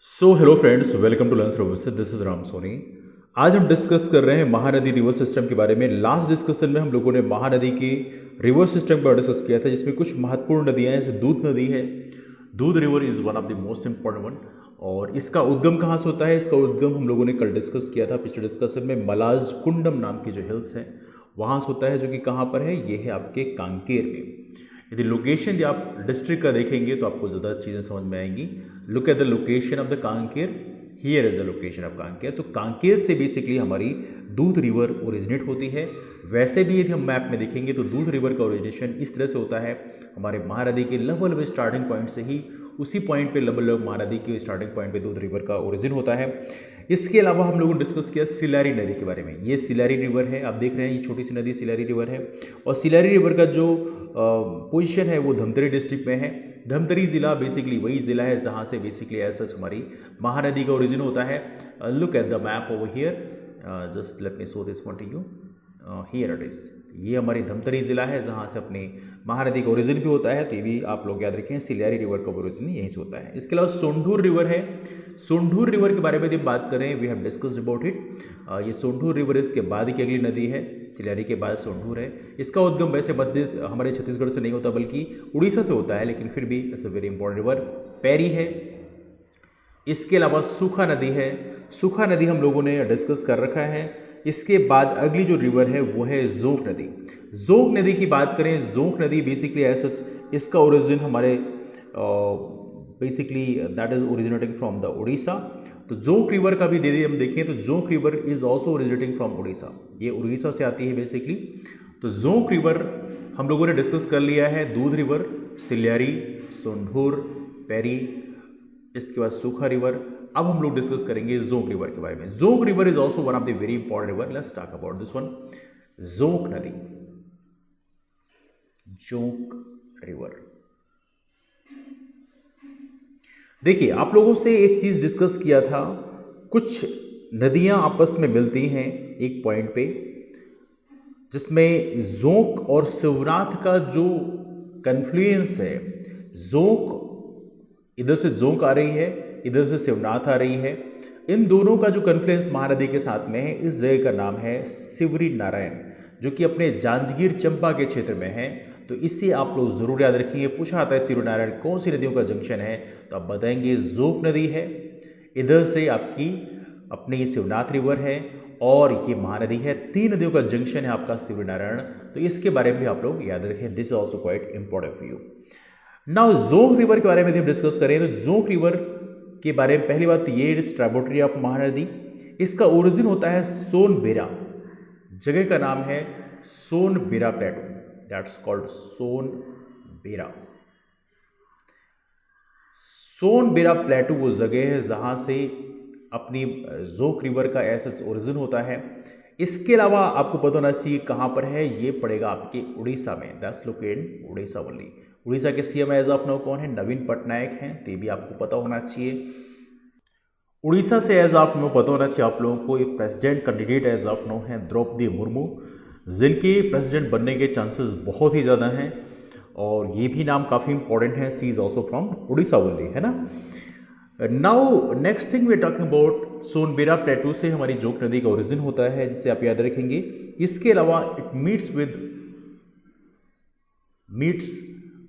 So hello friends, welcome to learn services. This is Ram Soni. आज हम discuss कर रहे हैं महानदी रिवर सिस्टम के बारे में। लास्ट डिस्कशन में हम लोगों ने महानदी के रिवर सिस्टम के बारे में डिस्कस किया था, जिसमें कुछ महत्वपूर्ण नदियां हैं। जैसे दूध नदी है, दूध river is one of the most important one. और इसका उद्गम कहाँ से होता है? इसका उद्गम हम लोगों ने कल डिस्कस किया था पिछले डिस्कशन में। मलाज कुंडम नाम की जो हिल्स हैं वहाँ से होता है, जो कि कहाँ पर है? ये है आपके कांकेर में। यदि लोकेशन यदि आप डिस्ट्रिक्ट का देखेंगे तो आपको ज़्यादा चीज़ें समझ में आएंगी। Look at the location of the Kanker. Here is the location of Kanker. तो कांकेर से बेसिकली हमारी दूध रिवर ओरिजिनेट होती है। वैसे भी यदि हम मैप में देखेंगे तो दूध रिवर का ओरिजिनेशन इस तरह से होता है, हमारे महानदी के लगभग स्टार्टिंग पॉइंट से ही, उसी पॉइंट पे लगभग महानदी के स्टार्टिंग पॉइंट पे दूध रिवर का ओरिजिन होता है। इसके अलावा हम लोगों ने डिस्कस किया सिलारी नदी के बारे में। ये सिलारी रिवर है, आप देख रहे हैं ये छोटी सी नदी सिलारी रिवर है। और सिलारी रिवर का जो पोजीशन है वो धमतरी डिस्ट्रिक्ट में है। धमतरी ज़िला बेसिकली वही ज़िला है जहाँ से बेसिकली ऐसा हमारी महानदी का ओरिजिन होता है। Look at the map over here, just let me show this one two you. Here it is. ये हमारी धमतरी ज़िला है जहाँ से अपनी महानदी का ओरिजिन भी होता है। तो ये भी आप लोग याद रखें, सिलारी रिवर का ओरिजिन यहीं से होता है। इसके अलावा सोंढूर रिवर है। सोंढूर रिवर के बारे में यदि बात करें, we have discussed about it. ये सोंढूर रिवर इसके बाद की अगली नदी है, सिलारी के बाद सोंढूर है। इसका उद्गम वैसे मध्य हमारे छत्तीसगढ़ से नहीं होता बल्कि उड़ीसा से होता है, लेकिन फिर भी it's a very important river. Pairi है। इसके अलावा सूखा नदी है। सूखा नदी हम लोगों ने डिस्कस कर रखा है। इसके बाद अगली जो रिवर है वो है जोंक नदी। जोंक नदी की बात करें, जोंक नदी बेसिकली ऐसा, इसका ओरिजिन हमारे basically that is originating from the Orissa. तो जोंक रिवर का भी यदि हम देखें तो Jonk river is also originating from Orissa. ये उड़ीसा से आती है बेसिकली। तो जोंक रिवर हम लोगों ने डिस्कस कर लिया है। दूध रिवर, सिल्यारी, सोंढूर, पैरी, इसके बाद सूखा रिवर। अब हम लोग डिस्कस करेंगे जोंक रिवर के बारे में। Jonk river is also one of the very important river. Let's talk about this one. Jonk नदी, जोंक रिवर। देखिए, आप लोगों से एक चीज डिस्कस किया था, कुछ नदियां आपस में मिलती हैं एक पॉइंट पे, जिसमें जोंक और शिवनाथ का जो कन्फ्लुएंस है। जोंक, इधर से जोंक आ रही है, इधर से शिवनाथ आ रही है। इन दोनों का जो कन्फ्लुएंस महानदी के साथ में है, इस जगह का नाम है सिवरी नारायण, जो कि अपने जांजगीर चंपा के क्षेत्र में है। तो इससे आप लोग जरूर याद रखेंगे। पूछा आता है सिवरी नारायण कौन सी नदियों का जंक्शन है, तो आप बताएंगे जोंक नदी है। इधर से आपकी अपनी शिवनाथ रिवर है और ये महानदी है। तीन नदियों का जंक्शन है आपका सिवरी नारायण। तो इसके बारे में भी आप लोग याद रखें। This is also quite important for you. Now Jonk river के बारे में हम डिस्कस करें तो जोंक रिवर के बारे में पहली बात तो ये इज ट्राइब्यूटरी ऑफ महानदी। इसका ओरिजिन होता है सोनबेरा। जगह का नाम है सोनबेरा प्लेटू, दैट्स कॉल्ड सोनबेरा। सोनबेरा प्लेटू वो जगह है जहां से अपनी जोंक रिवर का ऐसा ओरिजिन होता है। इसके अलावा आपको पता होना चाहिए कहाँ पर है, ये पड़ेगा आपके उड़ीसा में। That's located Orissa only. Orissa के सीएम एज ऑफ नाउ कौन है? नवीन पटनायक हैं। तो ये भी आपको पता होना चाहिए। उड़ीसा से एज ऑफ नाउ पता होना चाहिए आप लोगों को, एक president candidate as of now हैं द्रौपदी मुर्मू, जिनके प्रेसिडेंट बनने के चांसेस बहुत ही ज़्यादा हैं। और ये भी नाम काफ़ी इंपॉर्टेंट है। She is also from Orissa only, है ना। Now next thing we are talking about Sonabera plateau से हमारी जोंक नदी का ओरिजिन होता है, जिसे आप याद रखेंगे। इसके अलावा it meets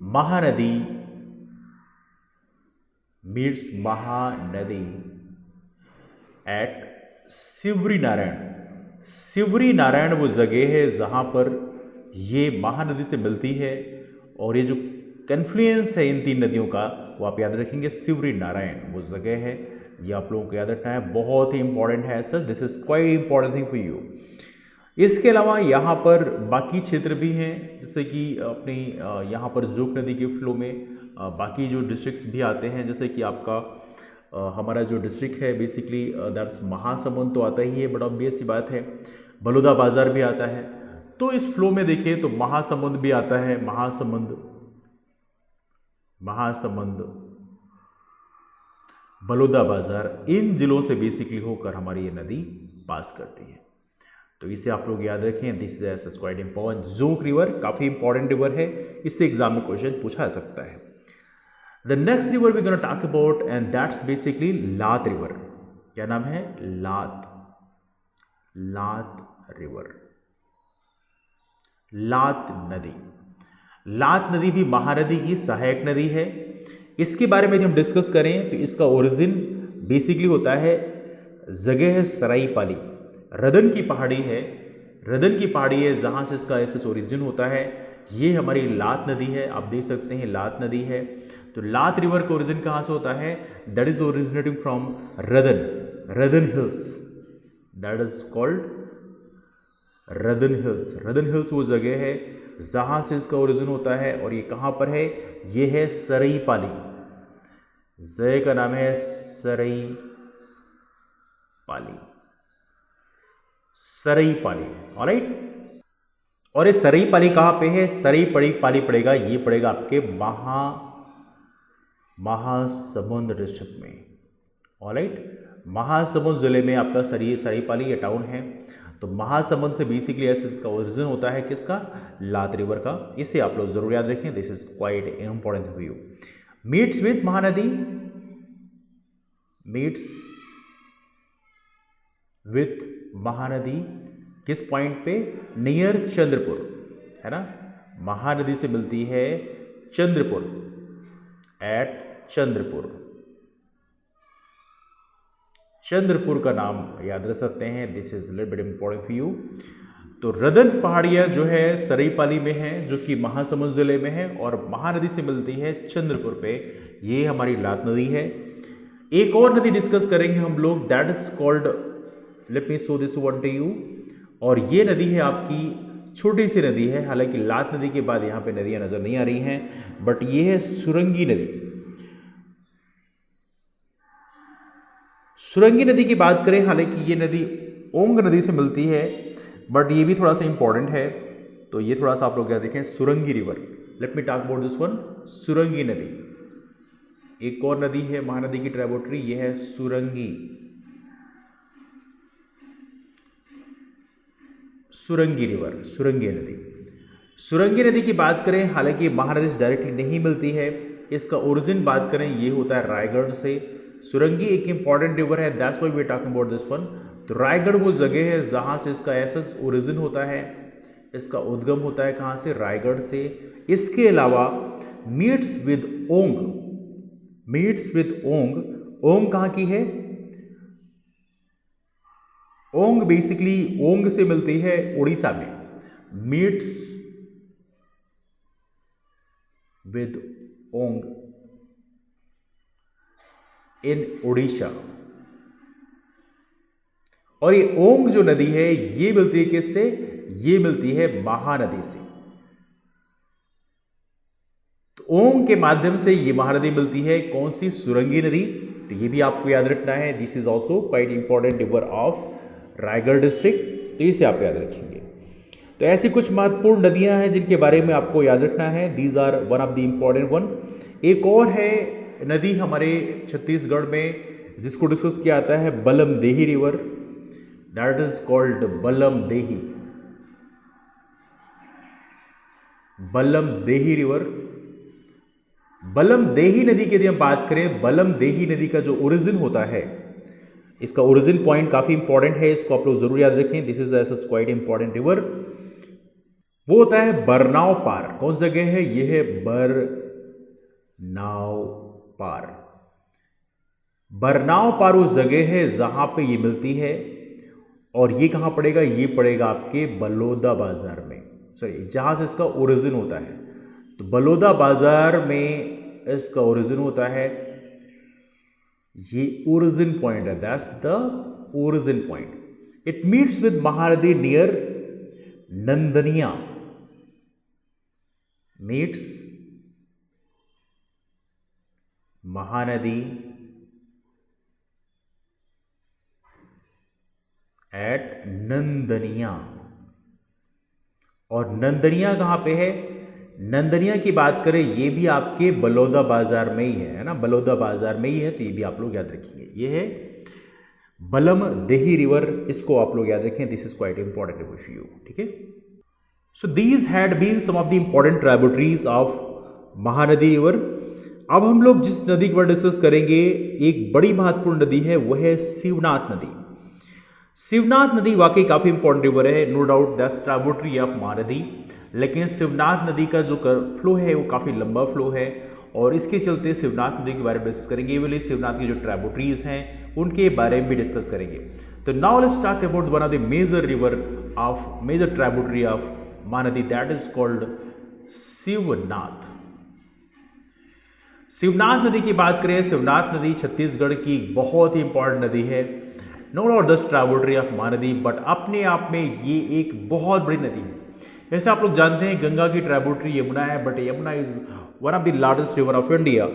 Mahanadi at Sivri Narayan. Sivri Narayan वो जगह है जहाँ पर ये महानदी से मिलती है। और ये जो कन्फ्लुएंस है इन तीन नदियों का, वो आप याद रखेंगे। सिवरी नारायण वो जगह है, ये आप लोगों को याद रखना है, बहुत ही इंपॉर्टेंट है sir. This is quite important thing for you. इसके अलावा यहाँ पर बाकी क्षेत्र भी हैं, जैसे कि अपनी यहाँ पर जोंक नदी के फ्लो में बाकी जो डिस्ट्रिक्ट्स भी आते हैं, जैसे कि आपका हमारा जो डिस्ट्रिक्ट है बेसिकली दैट्स महासमुंद तो आता ही है, बड़ा ऑब्वियस सी बात है। बलौदा बाजार भी आता है। तो इस फ्लो में देखिए तो महासमुंद भी आता है। महासमुंद, बलौदा बाजार, इन जिलों से बेसिकली होकर हमारी ये नदी पास करती है। तो इसे आप लोग याद रखें। This is quite important. Jonk river काफ़ी इंपॉर्टेंट रिवर है, इससे एग्जाम में क्वेश्चन पूछा जा सकता है। The next river we gonna talk about and that's basically Lat river. क्या नाम है? लात रिवर, लात नदी। लात नदी भी महानदी की सहायक नदी है। इसके बारे में यदि हम डिस्कस करें तो इसका ओरिजिन बेसिकली होता है, जगह है सराईपाली, रदन की पहाड़ी है, रदन की पहाड़ी है जहाँ से इसका ऐसे ओरिजिन होता है। ये हमारी लात नदी है, आप देख सकते हैं लात नदी है। तो लात रिवर का ओरिजिन कहाँ से होता है? That is originating from Radan, Radan hills, that is called Radan hills. Radan hills वो जगह है जहाँ से इसका ओरिजिन होता है। और ये कहाँ पर है? ये है सराईपाली, जगह का नाम है सराईपाली, सराईपाली। ऑलराइट। और ये सराईपाली कहाँ पे है? सराईपाली पड़ेगा, ये पड़ेगा आपके महासमुंद डिस्ट्रिक्ट में। ऑलराइट। महासमुंद जिले में आपका सराईपाली ये टाउन है। तो महासमुंद से बेसिकली ऐसे इसका ओरिजिन होता है किसका? लात रिवर का। इसे आप लोग जरूर याद रखें, this is quite important for you. Meets with Mahanadi, meets with Mahanadi किस पॉइंट पे? नियर चंद्रपुर, है ना। महानदी से मिलती है चंद्रपुर, एट चंद्रपुर। चंद्रपुर का नाम याद रख सकते हैं, this is little bit important for you. तो रदन पहाड़ियाँ जो है सराईपाली में है, जो कि महासमुंद जिले में है, और महानदी से मिलती है चंद्रपुर पे। ये हमारी लात नदी है। एक और नदी डिस्कस करेंगे हम लोग, that is called, let me show this one two you. और ये नदी है आपकी छोटी सी नदी है, हालांकि लात नदी के बाद यहाँ पे नदियाँ नजर नहीं आ रही हैं, बट ये है सुरंगी नदी। सुरंगी नदी की बात करें, हालांकि ये नदी ओंग नदी से मिलती है, बट ये भी थोड़ा सा इंपॉर्टेंट है, तो ये थोड़ा सा आप लोग क्या देखें, Surangi river. Let me talk about this one, Surangi नदी। एक और नदी है महानदी की ट्राइब्यूटरी, ये है सुरंगी, सुरंगी रिवर, सुरंगी नदी। सुरंगी नदी की बात करें, हालांकि महानदी से डायरेक्टली नहीं मिलती है, इसका ओरिजिन बात करें ये होता है रायगढ़ से। सुरंगी एक इंपॉर्टेंट रिवर है, that's why we are talking about this one. तो रायगढ़ वो जगह है जहाँ से इसका ऐसा ओरिजिन होता है, इसका उद्गम होता है कहाँ से? रायगढ़ से। इसके अलावा meets with Onge, meets with ओंग, ओंग कहाँ की है? ओंग बेसिकली ओंग से मिलती है उड़ीसा में। मीट्स विद ओंग इन उड़ीसा। और ये ओंग जो नदी है ये मिलती है किससे? ये मिलती है महानदी से। तो ओंग के माध्यम से ये महानदी मिलती है, कौन सी? सुरंगी नदी। तो ये भी आपको याद रखना है, this is also quite important river of Raigarh district, तो इसे आप याद रखेंगे। तो ऐसी कुछ महत्वपूर्ण नदियां हैं जिनके बारे में आपको याद रखना है, these are one of the important one. एक और है नदी हमारे छत्तीसगढ़ में जिसको डिस्कस किया जाता है, बलम देही रिवर, दैट इज कॉल्ड बलम देही, बलम देही रिवर। बलम देही नदी की यदि हम बात करें, बलम देही नदी का जो ओरिजिन होता है, इसका ओरिजिन पॉइंट काफी इंपॉर्टेंट है, इसको आप लोग जरूर याद रखें, this is S quite important river. वो होता है बरनाव पार। कौन सी जगह है? ये है बरनाव पार। बरनाव पार उस जगह है जहां पे ये मिलती है, और ये कहां पड़ेगा? ये पड़ेगा आपके बलौदा बाजार में, सॉरी जहां से इसका ओरिजिन होता है। तो बलौदा बाजार में इसका ओरिजिन होता है, ये ओरिजिन पॉइंट है, that's the origin point. It meets with Mahanadi near Nandaniya, meets Mahanadi at Nandaniya. और नंदनिया कहां पे है? नंदनिया की बात करें, ये भी आपके बलौदा बाजार में ही है ना, बलौदा बाजार में ही है, तो ये भी आप लोग याद रखेंगे। ये है बलम देही रिवर, इसको आप लोग याद रखें, this is quite important river for you, ठीक है। So these had been some of the important tributaries of Mahanadi river. अब हम लोग जिस नदी के बारे में डिस्कस करेंगे, एक बड़ी महत्वपूर्ण नदी है, वह है शिवनाथ नदी। शिवनाथ नदी वाकई काफ़ी इंपॉर्टेंट रिवर है, no doubt that's tributary of Mahanadi. लेकिन शिवनाथ नदी का जो फ्लो है वो काफ़ी लंबा फ्लो है, और इसके चलते शिवनाथ नदी के बारे में डिस्कस करेंगे। वाली शिवनाथ की जो ट्राइब्यूटरीज हैं उनके बारे में भी डिस्कस करेंगे। तो now let's talk about one of the major river of major tributary of Mahanadi, that is called Shivnath. Shivnath नदी की बात करें, शिवनाथ नदी छत्तीसगढ़ की बहुत ही इंपॉर्टेंट नदी है, no doubt the tributary of Mahanadi, but अपने आप में ये एक बहुत बड़ी नदी है। जैसे आप लोग जानते हैं गंगा की ट्राइब्यूटरी यमुना है, but Yamuna is one of the largest river of India.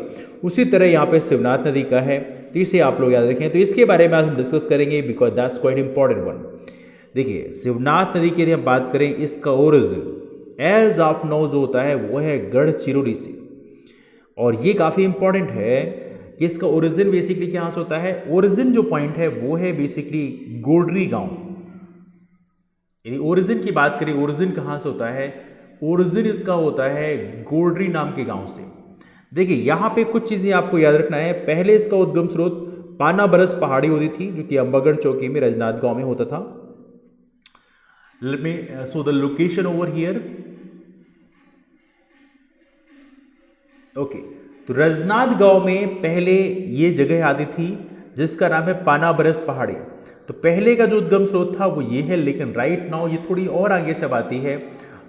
उसी तरह यहाँ पे शिवनाथ नदी का है, तो इसे आप लोग याद रखें। तो इसके बारे में आज हम डिस्कस करेंगे because that's quite important one. देखिए शिवनाथ नदी की यदि हम बात करें, इसका ओरिजिन एज ऑफ नाउ जो होता है वो है गढ़चिरौली से, और ये काफ़ी इंपॉर्टेंट है कि इसका ओरिजिन बेसिकली कहाँ से होता है। ओरिजिन जो पॉइंट है वो है बेसिकली गोडरी गांव। यदि ओरिजिन की बात करें, ओरिजिन कहाँ से होता है, ओरिजिन इसका होता है गोडरी नाम के गांव से। देखिए यहाँ पे कुछ चीज़ें आपको याद रखना है। पहले इसका उद्गम स्रोत पाना बरस पहाड़ी होती थी, जो कि अंबागढ़ चौकी में रजनाथ गांव में होता था। Late me so the location over here. Okay, तो रजनाथ गांव में पहले ये जगह आती थी जिसका नाम है पाना बरस पहाड़ी। तो पहले का जो उद्गम स्रोत था वो ये है, लेकिन राइट नाउ ये थोड़ी और आगे से आती है,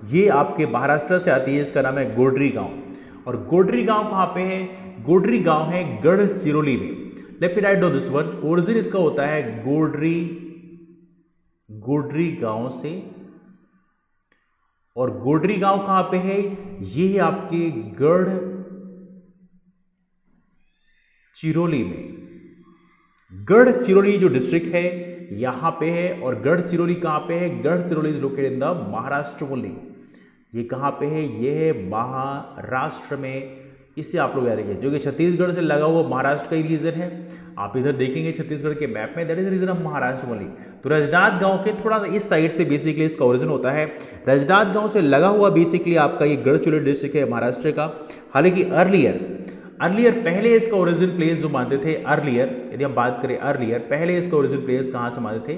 ये आपके महाराष्ट्र से आती है, इसका नाम है गोडरी गांव। और गोडरी गांव कहाँ पे है, गोडरी गांव है गढ़चिरौली में। Let me write down this one. Origin इसका होता है गोडरी गांव से, और गोडरी गांव कहाँ पे है, ये आपके गढ़चिरौली में। गढ़चिरौली जो डिस्ट्रिक्ट है यहाँ पे है, और गढ़चिरौली कहाँ पे है, Gadchiroli is located in the Maharashtra only. ये कहाँ पे है, ये है महाराष्ट्र में। इससे आप लोग याद रखिए, जो कि छत्तीसगढ़ से लगा हुआ महाराष्ट्र का ही रीजन है। आप इधर देखेंगे छत्तीसगढ़ के मैप में, that is region of Maharashtra only. तो रजनाथ गांव के थोड़ा सा इस साइड से बेसिकली इसका ओरिजिन होता है। रजनाथ गांव से लगा हुआ बेसिकली आपका ये गढ़चिरौली डिस्ट्रिक्ट है महाराष्ट्र का। हालांकि अर्लियर पहले इसका ओरिजिन प्लेस जो मानते थे, अर्लियर यदि हम बात करें अर्लियर, पहले इसका ओरिजिन प्लेस कहाँ से मानते थे,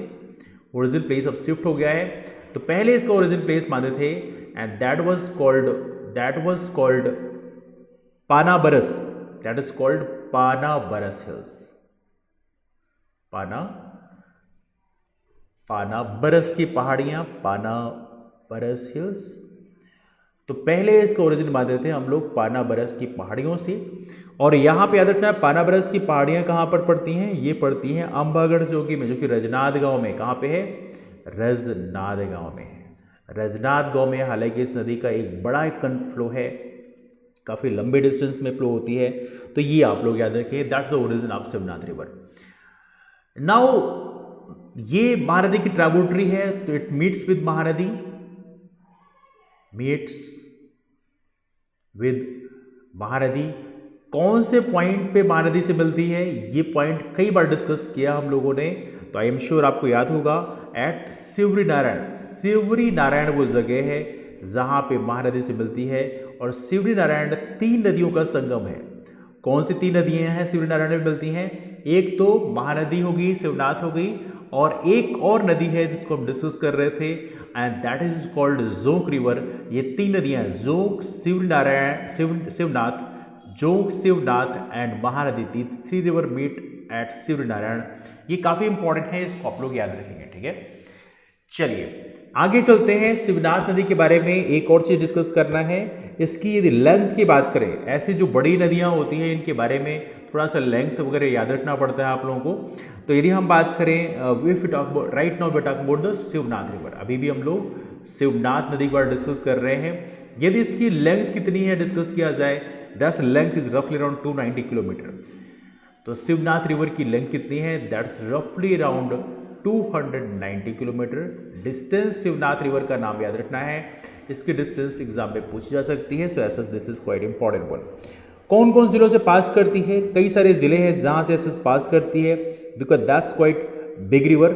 ओरिजिन प्लेस अब शिफ्ट हो गया है। तो पहले इसका ओरिजिन प्लेस मानते थे, and that was called Panabaras, that is called Panabaras hills. Panabaras की पहाड़ियां, पानाबरस हिल्स। तो पहले इसका ओरिजिन मानते थे हम लोग पानाबरस की पहाड़ियों से। और यहाँ पे याद रखना है, पानाबरस की पहाड़ियाँ कहाँ पर पड़ती हैं, ये पड़ती हैं अंबागढ़ चौकी में, जो कि रजनाथ गांव में। कहाँ पे है, रजनाथ गांव में है। रजनाथ गांव में हालांकि इस नदी का एक बड़ा एक फ्लो है, काफ़ी लंबे डिस्टेंस में फ्लो होती है। तो ये आप लोग याद रखिए, that's the origin of Shivnath river. Now ये महानदी की ट्राइब्यूटरी है, तो इट मीट्स विद महानदी, कौन से पॉइंट पे महानदी से मिलती है, ये पॉइंट कई बार डिस्कस किया हम लोगों ने, तो आई एम श्योर आपको याद होगा। एट शिवरी नारायण वो जगह है जहां पे महानदी से मिलती है। और शिवरी नारायण 3 नदियों का संगम है। कौन सी 3 नदियां हैं शिवरी नारायण में मिलती हैं, एक तो महानदी होगी, शिवनाथ हो गई, और एक और नदी है जिसको हम डिस्कस कर रहे थे, and that is called Jonk river. ये 3 नदियां, Jonk, Shivnath, Jonk, Shivnath and Mahanadi, 3 river meet at Shivri Narayan. ये काफी इंपॉर्टेंट है, इसको आप लोग याद रखेंगे, ठीक है। चलिए आगे चलते हैं। शिवनाथ नदी के बारे में एक और चीज डिस्कस करना है, इसकी यदि लेंथ की बात करें, ऐसी जो बड़ी नदियां होती हैं इनके बारे में थोड़ा सा लेंथ वगैरह याद रखना पड़ता है आप लोगों को। तो यदि हम बात करें, right now we talk about the Shivnath river. अभी भी हम लोग शिवनाथ नदी के बारे में डिस्कस कर रहे हैं। यदि इसकी लेंथ कितनी है डिस्कस किया जाए, दैट्स लेंथ इज रफली अराउंड 290 किलोमीटर। तो शिवनाथ रिवर की लेंथ कितनी है, दैट्स रफली around 290 kilometre. Distance Shivnath river का नाम याद रखना है, इसकी डिस्टेंस एग्जाम में पूछी जा सकती है, सो एसएस this is quite important one. कौन कौन जिलों से पास करती है, कई सारे जिले हैं जहां से एसएस पास करती है, because that's quite big river.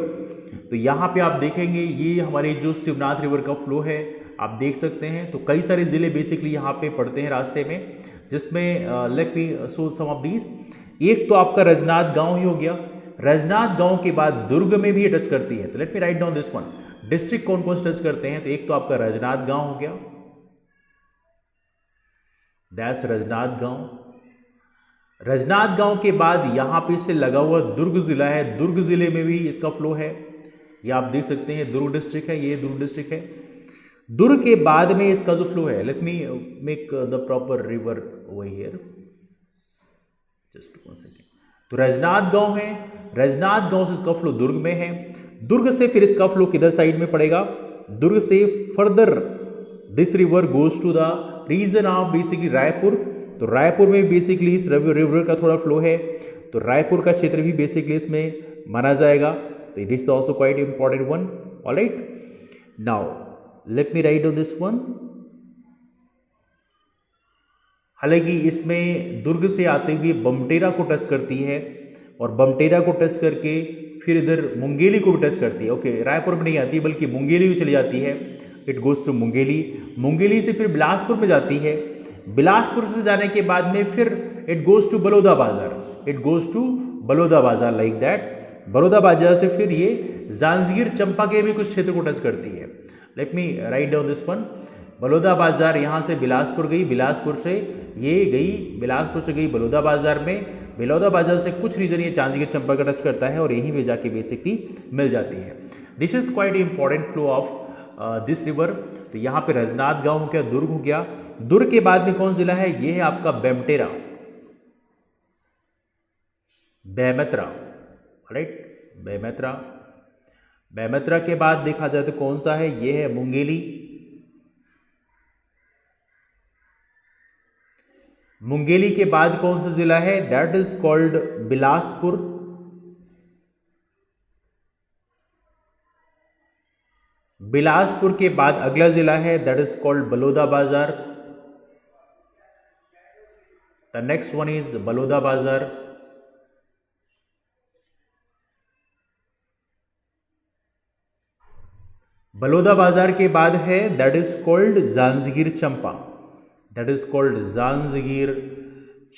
तो यहाँ पे आप देखेंगे ये हमारी जो शिवनाथ रिवर का फ्लो है आप देख सकते हैं। तो कई सारे जिले बेसिकली यहाँ पे पड़ते हैं रास्ते में। जिसमें let me show some of these. एक तो आपका रजनात गांव ही हो गया, रजनात गांव के बाद दुर्ग में भी टच करती है, तो let me write down this one. District कौन कौन से टच करते हैं, तो एक तो आपका रजनात गांव हो गया, दैट्स रजनात गांव। रजनात गांव के बाद यहां पे से लगा हुआ दुर्ग जिला है, दुर्ग जिले में भी इसका फ्लो है, ये आप देख सकते हैं दुर्ग डिस्ट्रिक्ट है, ये दुर्ग डिस्ट्रिक्ट है। दुर्ग के बाद में इसका जो फ्लो है, let me make the proper river over here, just one second. तो रजनात गांव है, रजनात गांव से इसका फ्लो दुर्ग में है, दुर्ग से फिर इसका फ्लो किधर साइड में पड़ेगा, दुर्ग से further this river goes to the region of basically Raipur. तो रायपुर में बेसिकली इस रिवर का थोड़ा फ्लो है, तो रायपुर का क्षेत्र भी बेसिकली इसमें माना जाएगा, तो this is also quite important one. Alright, now let me right on this one. हालांकि इसमें दुर्ग से आते हुए बमटेरा को टच करती है, और बमटेरा को टच करके फिर इधर मुंगेली को भी टच करती है। ओके, रायपुर में नहीं आती बल्कि मुंगेली भी चली जाती है, it goes to Mungeli. Mungeli से फिर बिलासपुर में जाती है, बिलासपुर से जाने के बाद में फिर इट गोज टू बलौदा बाजार, इट गोज टू बलौदा बाजार लाइक दैट। बलौदा बाजार से फिर ये जांजगीर चंपा के भी कुछ क्षेत्र को टच करती है। Let me write down this one. Baloda बाजार यहाँ से बिलासपुर गई, बिलासपुर से ये गई, बिलासपुर से गई बलौदा बाजार में, बलौदा बाजार से कुछ रीजन ये जांजगीर चंपा का टच करता है और यहीं पे जाके बेसिकली मिल जाती है। This is quite important flow of this river. तो यहाँ पे रजनात गांव हो गया, दुर्ग हो गया, दुर्ग के बाद में कौन जिला है, ये है आपका बेमटेरा, बेमेतरा, राइट, बेमेतरा। बेमेतरा के बाद देखा जाए तो कौन सा है, ये है मुंगेली, मुंगेली के बाद कौन सा जिला है, that is called Bilaspur. Bilaspur के बाद अगला जिला है that is called Baloda Bazar, the next one is Baloda Bazar. Baloda Bazar के बाद है that is called Janjgir Champa, that is called Janjgir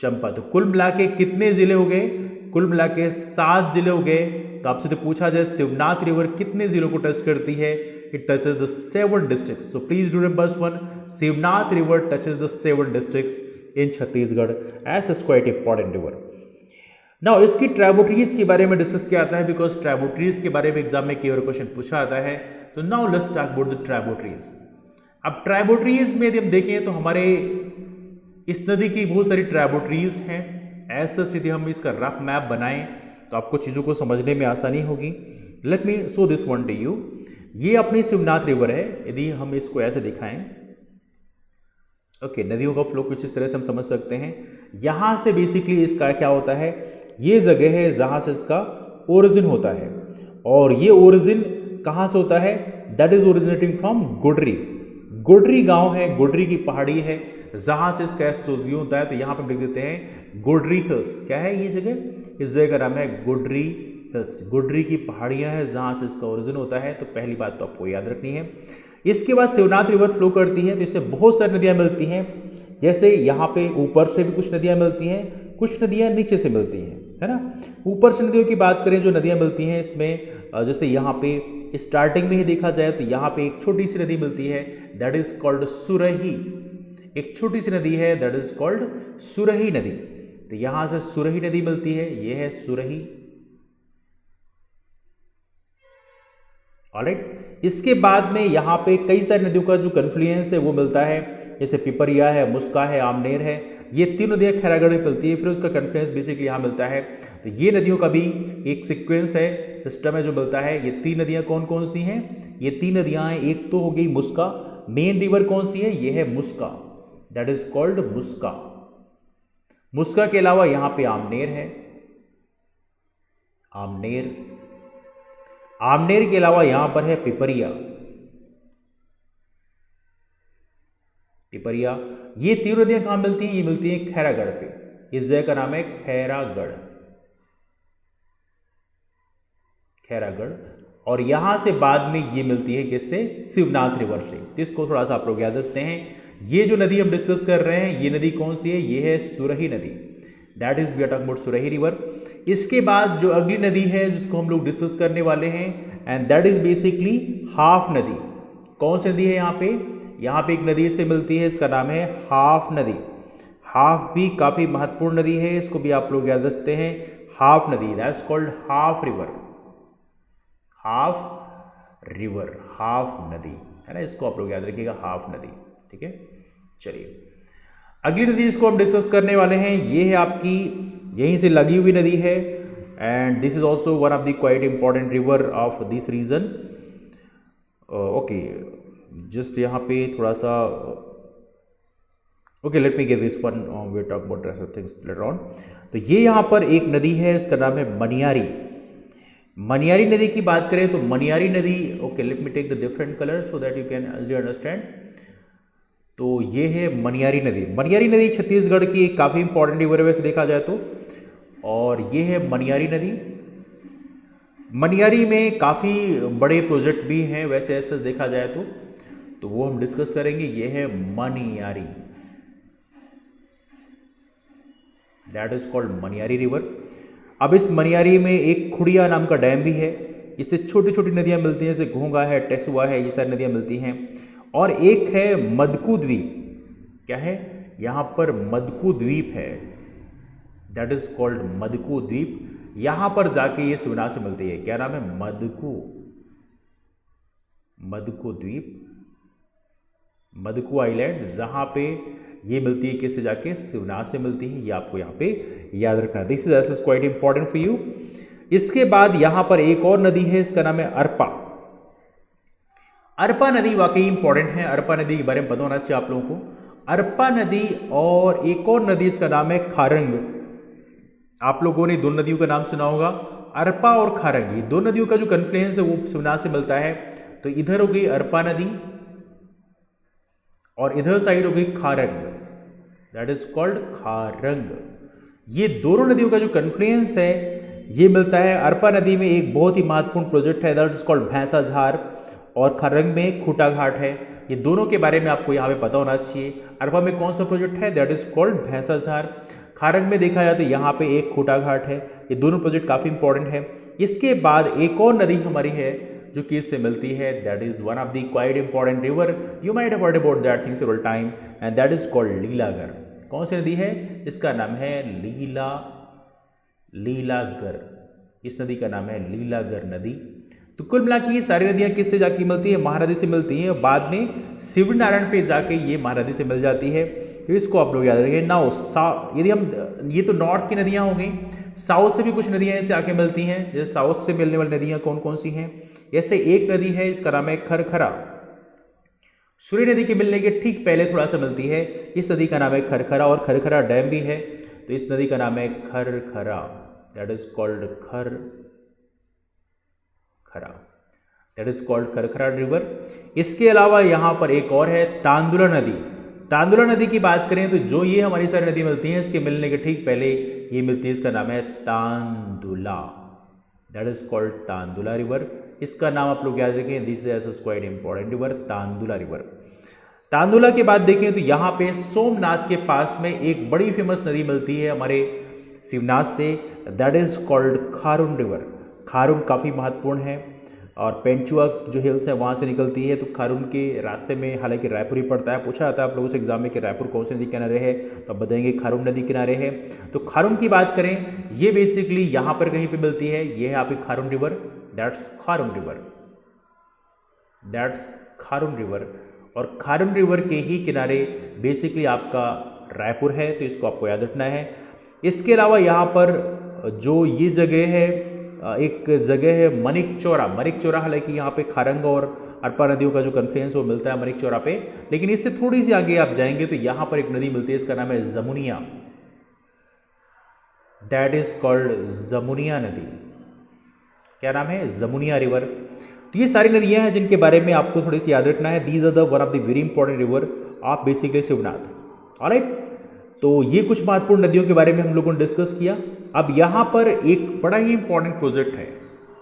Champa. तो कुल मिला के कितने जिले हो गए, कुल मिला के 7 जिले हो गए। तो आपसे तो पूछा जाए शिवनाथ रिवर कितने जिलों को टच करती है, it touches the 7 districts. So please do remember one, Shivnath river touches the 7 districts in Chhattisgarh as is quite important river. Now इसकी ट्राइब्यूटरीज के बारे में डिस्कस किया जाता है, बिकॉज ट्राइब्यूटरीज के बारे में एग्जाम में कई बार क्वेश्चन पूछा जाता है। तो now let's talk about the tributaries. अब ट्राइब्यूटरीज में यदि हम देखें तो हमारे इस नदी की बहुत सारी ट्राइब्यूटरीज हैं। ऐसा यदि हम इसका रफ मैप बनाएं तो आपको चीज़ों को समझने में आसानी होगी। Let me show this one two you. ये अपनी शिवनाथ रिवर है, यदि हम इसको ऐसे दिखाएं, ओके, नदियों का फ्लो कुछ इस तरह से हम समझ सकते हैं। यहां से बेसिकली इसका क्या होता है, ये जगह है जहां से इसका ओरिजिन होता है, और ये ओरिजिन कहां से होता है, that is originating from Godri. Godri गांव है, गोडरी की पहाड़ी है जहां से इसका एसोसिएशन होता है। तो यहां पे लिख देते हैं गोडरी हिल्स। क्या है ये जगह, इस जगह का नाम है गोडरी हिल्स। गोडरी की पहाड़ियां हैं जहां से इसका ओरिजिन होता है। तो पहली बात तो आपको याद रखनी है। इसके बाद शिवनाथ रिवर फ्लो करती है, तो इससे बहुत सारी नदियां मिलती हैं। जैसे यहाँ पे ऊपर से भी कुछ नदियां मिलती हैं, कुछ नदियां नीचे से मिलती हैं, है ना। ऊपर से नदियों की बात करें, जो नदियां मिलती हैं इसमें, जैसे यहाँ पे स्टार्टिंग में ही देखा जाए तो यहाँ पे एक छोटी सी नदी मिलती है, दैट इज कॉल्ड सुरही। एक छोटी सी नदी है दैट इज कॉल्ड सुरही नदी। तो यहां से सुरही नदी मिलती है, ये है सुरही। ऑलराइट, इसके बाद में यहाँ पे कई सारी नदियों का जो कन्फ्लुएंस है वो मिलता है, जैसे पिपरिया है, मुस्का है, आमनेर है। ये 3 नदियां खैरागढ़ में मिलती है, फिर उसका कन्फ्लुएंस बेसिकली यहाँ मिलता है। तो ये नदियों का भी एक सीक्वेंस है, सिस्टम है जो मिलता है। ये 3 नदियां कौन कौन सी हैं, ये 3 नदियां हैं। एक तो हो गई मुस्का, मेन रिवर कौन सी है, ये है मुस्का, दैट इज कॉल्ड मुस्का। मुस्का के अलावा यहाँ पे आमनेर है, आमनेर। आमनेर के अलावा यहां पर है पिपरिया, पिपरिया। ये 3 नदियां कहां मिलती हैं, ये मिलती हैं खैरागढ़ पे। इस जगह का नाम है खैरागढ़, खैरागढ़। और यहां से बाद में ये मिलती है किससे, शिवनाथ रिवर से। तो इसको थोड़ा सा आप लोग याद रखते हैं, ये जो नदी हम डिस्कस कर रहे हैं, ये नदी कौन सी है? ये है सुरही नदी, that is we are talking about Surhi river. इसके बाद जो अगली नदी है जिसको हम लोग डिस्कस करने वाले हैं, and that is basically half नदी। कौन सी नदी है यहाँ पे? यहाँ पे एक नदी से मिलती है, इसका नाम है हाफ नदी। हाफ भी काफ़ी महत्वपूर्ण नदी है, इसको भी आप लोग याद रखते हैं, हाफ नदी, that's called half river. Half river, half नदी है ना, इसको आप लोग याद रखिएगा, हाफ नदी। ठीक है, चलिए अगली नदी इसको हम डिस्कस करने वाले हैं, ये है आपकी यहीं से लगी हुई नदी है, and this is also one of the quite important river of this region. Okay, just यहाँ पे थोड़ा सा okay, let me give this one, we talk about rest of things later on. तो ये यहाँ पर एक नदी है, इसका नाम है मनियारी। मनियारी नदी की बात करें तो मनियारी नदी, okay let me take the different colour so that you can understand. तो ये है मनियारी नदी। मनियारी नदी छत्तीसगढ़ की एक काफ़ी इंपॉर्टेंट रिवर है वैसे देखा जाए तो, और ये है मनियारी नदी। मनियारी में काफ़ी बड़े प्रोजेक्ट भी हैं वैसे ऐसे देखा जाए तो वो हम डिस्कस करेंगे। ये है Maniyari, that is called Maniyari river. अब इस मनियारी में एक खुड़िया नाम का डैम भी है, इससे छोटी छोटी नदियाँ मिलती हैं, जैसे घोंगा है, टेसुआ है, ये सारी नदियाँ मिलती हैं। और एक है मदकू द्वीप, क्या है यहाँ पर? मदकू द्वीप है, दैट इज कॉल्ड मदकू द्वीप। यहाँ पर जाके ये शिवनाथ से मिलती है, क्या नाम है? मदकू, मदकू द्वीप, मदकू आइलैंड, जहाँ पे ये मिलती है किससे? जाके शिवनाथ से मिलती है, ये आपको यहाँ पे याद रखना। This is quite important for you. इसके बाद यहाँ पर एक और नदी है, इसका नाम है अरपा। अरपा नदी वाकई इंपॉर्टेंट है, अरपा नदी के बारे में पता होना चाहिए आप लोगों को। अरपा नदी और एक और नदी, इसका नाम है खारंग। आप लोगों ने दो नदियों का नाम सुना होगा, अरपा और खारंग। ये दो नदियों का जो कन्फ्लुएंस है वो शिवनाथ से मिलता है। तो इधर हो गई अरपा नदी और इधर साइड हो गई Kharang, that is called Kharang. ये दोनों नदियों का जो कन्फ्लुएंस है ये मिलता है। अरपा नदी में एक बहुत ही महत्वपूर्ण प्रोजेक्ट है, दैट इज कॉल्ड भैंसाझार, और खारंग में खूटा घाट है। ये दोनों के बारे में आपको यहाँ पे पता होना चाहिए। अरपा में कौन सा प्रोजेक्ट है? That is called Bhainsajhar. Kharang में देखा जाए तो यहाँ पे एक खूटा घाट है। ये दोनों प्रोजेक्ट काफ़ी इंपॉर्टेंट है। इसके बाद एक और नदी हमारी है जो कि इससे मिलती है, that is one of the quite important river, you might have heard about that thing several time, and that is called Lilagar. कौन सी नदी है? इसका नाम है लीलागर। इस नदी का नाम है लीलागर नदी। तो कुल मिला के ये सारी नदियाँ किससे जाके मिलती है? महानदी से मिलती हैं। बाद में शिवनारायण पे जाके ये महानदी से मिल जाती है। तो इसको आप लोग याद रखिए। नाउ यदि हम, ये तो नॉर्थ की नदियाँ हो गई, साउथ से भी कुछ नदियाँ इससे आके मिलती हैं। जैसे साउथ से मिलने वाली नदियाँ कौन कौन सी हैं? जैसे एक नदी है, इसका नाम है खरखरा। सूर्य नदी के मिलने के ठीक पहले थोड़ा सा मिलती है, इस नदी का नाम है खरखरा, और खरखरा डैम भी है। तो इस नदी का नाम है Kharkhara, that is called Kharkhara, that is called Kharkhara river. इसके अलावा यहाँ पर एक और है तांदुला नदी। तांदुला नदी की बात करें तो जो ये हमारी सारी नदी मिलती है, इसके मिलने के ठीक पहले ये मिलती है, इसका नाम है Tandula, that is called Tandula river. इसका नाम आप लोग याद रखें, this is quite important river, Tandula river. Tandula के बाद देखें तो यहाँ पे सोमनाथ के पास में एक बड़ी फेमस नदी मिलती है हमारे शिवनाथ से, that is called Kharun river. Kharun काफ़ी महत्वपूर्ण है, और पेंचुआ जो हिल्स है वहाँ से निकलती है। तो खारून के रास्ते में हालांकि रायपुर ही पड़ता है, पूछा जाता है आप लोगों से एग्जाम में कि रायपुर कौन सी नदी किनारे है, तो आप बताएंगे खारून नदी किनारे है। तो खारून की बात करें, ये बेसिकली यहाँ पर कहीं पे मिलती है, ये है आपकी Kharun river, that's Kharun river, that's Kharun river. और खारून रिवर के ही किनारे बेसिकली आपका रायपुर है, तो इसको आपको याद रखना है। इसके अलावा यहाँ पर जो ये जगह है, एक जगह है मनिक चौरा। मनिक चौरा हालांकि यहाँ पे खारंग और अरपा नदियों का जो कन्फ्लुएंस वो मिलता है मनिक चौरा पे, लेकिन इससे थोड़ी सी आगे आप जाएंगे तो यहाँ पर एक नदी मिलती है, इसका नाम है Jamuniya, that is called Jamuniya नदी। क्या नाम है? जमुनिया रिवर। तो ये सारी नदियाँ हैं जिनके बारे में आपको थोड़ी सी याद रखना है। These are the one of the very important river of basically Shivnath. Alright, तो ये कुछ महत्वपूर्ण नदियों के बारे में हम लोगों ने डिस्कस किया। अब यहाँ पर एक बड़ा ही इंपॉर्टेंट प्रोजेक्ट है,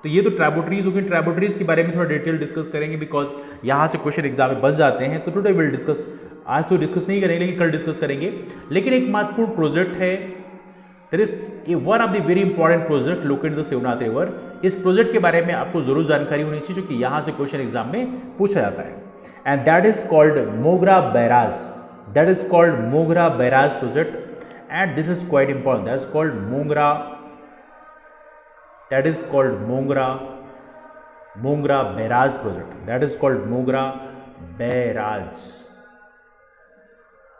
तो ये तो ट्राइब्यूटरीज होगी। ट्राइब्यूटरीज के बारे में थोड़ा डिटेल डिस्कस करेंगे, बिकॉज यहाँ से क्वेश्चन एग्जाम में बन जाते हैं। तो टुडे विल डिस्कस आज तो डिस्कस नहीं करेंगे लेकिन कल डिस्कस करेंगे। लेकिन एक महत्वपूर्ण प्रोजेक्ट है, there is one of the very important project located in the Shivnath river. इस प्रोजेक्ट के बारे में आपको जरूर जानकारी होनी चाहिए, क्योंकि यहाँ से क्वेश्चन एग्जाम में पूछा जाता है। एंड दैट इज कॉल्ड मोगरा बैराज, दैट इज कॉल्ड मोगरा barrage project, and this is quite important, that is called मोगरा, दैट इज कॉल्ड मोगरा barrage project, that is called मोगरा बैराज,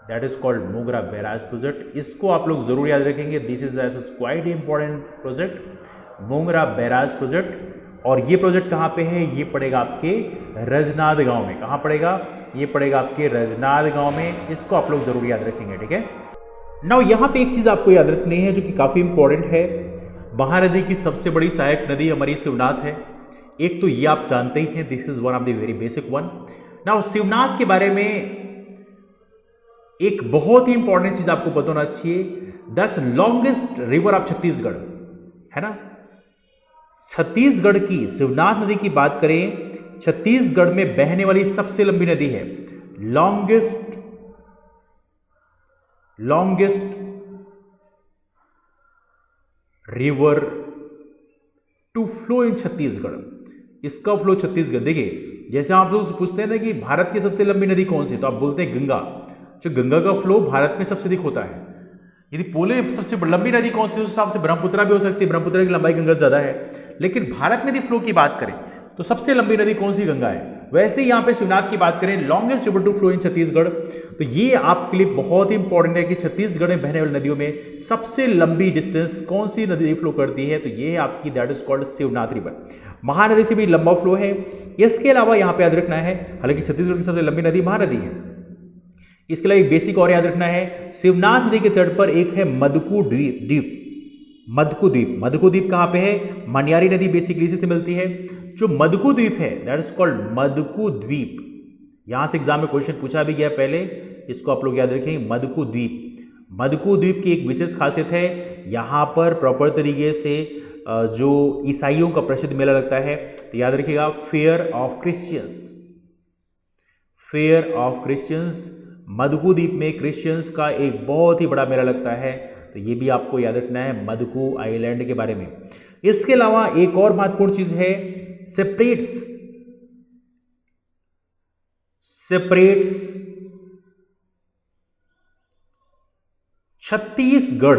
दैट इज कॉल्ड मोगरा बैराज प्रोजेक्ट। इसको आप लोग जरूर याद रखेंगे, this is quite important project, मोगरा बैराज प्रोजेक्ट। और ये प्रोजेक्ट कहाँ पे है? ये पड़ेगा आपके रजनाद गांव में। कहाँ पड़ेगा? ये पड़ेगा आपके रजनाद गांव में। इसको आप लोग जरूर याद रखेंगे, ठीक है। नाउ यहाँ पे एक चीज आपको याद रखनी है जो कि काफी इंपॉर्टेंट है। महानदी की सबसे बड़ी सहायक नदी हमारी शिवनाथ है। एक तो ये आप जानते ही हैं, this is one of the very basic one. Now Shivnath के बारे में एक बहुत ही इंपॉर्टेंट चीज आपको पता होना चाहिए, that's longest river of Chhattisgarh, है ना। छत्तीसगढ़ की शिवनाथ नदी की बात करें, छत्तीसगढ़ में बहने वाली सबसे लंबी नदी है, longest river to flow in Chhattisgarh. इसका फ्लो छत्तीसगढ़, देखिए जैसे आप लोग पूछते हैं ना कि भारत की सबसे लंबी नदी कौन सी, तो आप बोलते हैं गंगा। जो गंगा का फ्लो भारत में सबसे अधिक होता है। यदि बोले सबसे लंबी नदी कौन सी, उस हिसाब से ब्रह्मपुत्रा भी हो सकती है, ब्रह्मपुत्रा की लंबाई गंगा ज्यादा है। लेकिन भारत में यदि फ्लो की बात करें तो सबसे लंबी नदी कौन सी? गंगा है। वैसे ही यहाँ पे शिवनाथ की बात करें, longest river to flow in Chhattisgarh, तो ये आपके लिए बहुत ही इंपॉर्टेंट है कि छत्तीसगढ़ में बहने वाली नदियों में सबसे लंबी डिस्टेंस कौन सी नदी फ्लो करती है, तो ये है आपकी, that is called Shivnath river. Mahanadi से भी लंबा फ्लो है। इसके अलावा यहाँ पे याद रखना है, हालांकि छत्तीसगढ़ की सबसे लंबी नदी महानदी है, इसके लिए एक बेसिक और याद रखना है, शिवनाथ नदी के तट पर एक है मदकू द्वीप, मदकू द्वीप। मदकू द्वीप कहाँ पे है? मनियारी नदी बेसिकली इसी से मिलती है। जो मदकू द्वीप है, दैट इज कॉल्ड मदकू द्वीप। यहां से एग्जाम में क्वेश्चन पूछा भी गया पहले, इसको आप लोग याद रखेंगे, मदकू द्वीप। मदकू द्वीप की एक विशेष खासियत है, यहाँ पर प्रॉपर तरीके से जो ईसाइयों का प्रसिद्ध मेला लगता है, तो याद रखिएगा, fair of Christians, fair of Christians. Madku द्वीप में क्रिश्चियंस का एक बहुत ही बड़ा मेला लगता है, तो ये भी आपको याद रखना है मदकू आइलैंड के बारे में। इसके अलावा एक और महत्वपूर्ण चीज है, सेपरेट्स छत्तीसगढ़,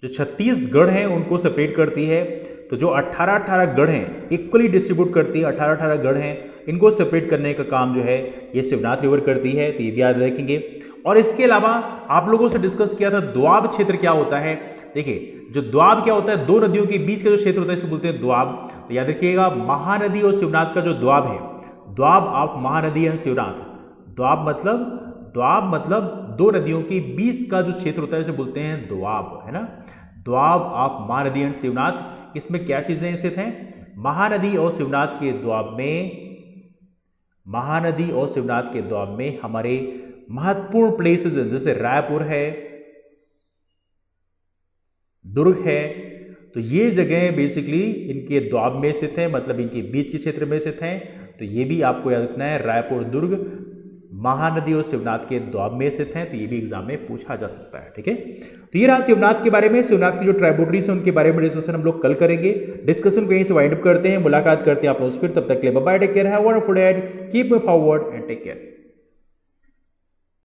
जो छत्तीसगढ़ है उनको सेपरेट करती है। तो जो 18 गढ़ हैं इक्वली डिस्ट्रीब्यूट करती है, 18 गढ़ हैं, इनको सेपरेट करने का काम जो है ये शिवनाथ रिवर करती है, तो ये भी याद रखेंगे। और इसके अलावा आप लोगों से डिस्कस किया था द्वाब क्षेत्र क्या होता है। देखिए जो द्वाब क्या होता है, दो नदियों के बीच का जो क्षेत्र होता है इसे बोलते हैं द्वाब। तो याद रखिएगा, महानदी और शिवनाथ का जो द्वाब है, द्वाब ऑफ महानदी एंड शिवनाथ, द्वाब मतलब दो नदियों के बीच का जो क्षेत्र होता है इसे बोलते हैं द्वाब, है ना। द्वाब ऑफ महानदी एंड शिवनाथ, इसमें क्या चीजें स्थित हैं? महानदी और शिवनाथ के द्वाब में, महानदी और शिवनाथ के द्वाब में हमारे महत्वपूर्ण प्लेसेस हैं, जैसे रायपुर है, दुर्ग है, तो ये जगह बेसिकली इनके द्वाब में स्थित है, मतलब इनके बीच के क्षेत्र में स्थित हैं। तो ये भी आपको याद रखना है, रायपुर दुर्ग महानदी और शिवनाथ के द्वाब में स्थित हैं, तो ये भी एग्जाम में पूछा जा सकता है, ठीक है। तो ये रहा शिवनाथ के बारे में। शिवनाथ की जो ट्राइब्यूटरीज है उनके बारे में डिस्कशन हम लोग कल करेंगे। डिस्कशन को यहीं से वाइंड अप करते हैं, मुलाकात करते हैं आप लोग फिर। तब तक के लिए bye bye, take care, have a wonderful day, keep moving forward and take care.